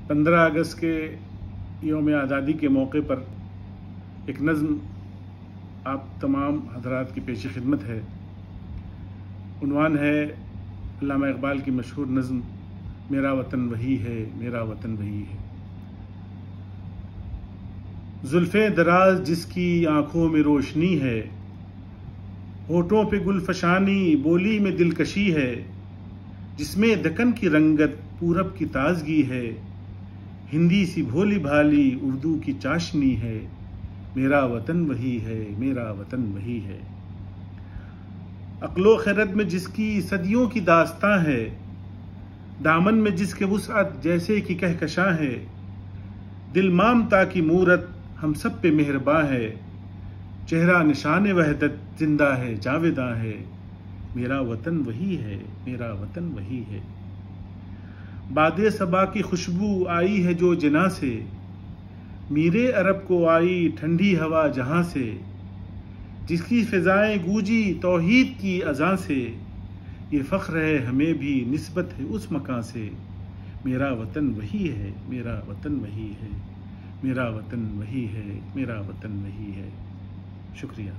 15 अगस्त के यौम आज़ादी के मौके पर एक नज़्म आप तमाम हज़रात की पेश खिदमत है। उन्वान है अल्लामा इक़बाल की मशहूर नज़्म मेरा वतन वही है, मेरा वतन वही है। जुल्फ़े दराज जिसकी आँखों में रोशनी है, होठों पे गुलफशानी बोली में दिलकशी है, जिसमें दक्कन की रंगत पूरब की ताजगी है, हिंदी सी भोली भाली उर्दू की चाशनी है, मेरा वतन वही है, मेरा वतन वही है। अक्लो खैरत में जिसकी सदियों की दास्तां है, दामन में जिसके वुसअत जैसे कि कहकशां है, दिल मामता की मूरत हम सब पे मेहरबां है, चेहरा निशान वहदत जिंदा है जावेदां है, मेरा वतन वही है, मेरा वतन वही है। बादे सबा की खुशबू आई है जो जिना से, मीरे अरब को आई ठंडी हवा जहां से, जिसकी फिजाएं गूंजी तौहीद की अज़ां से, ये फ़ख्र है हमें भी निस्बत है उस मकां से, मेरा वतन वही है, मेरा वतन वही है, मेरा वतन वही है, मेरा वतन वही है। शुक्रिया।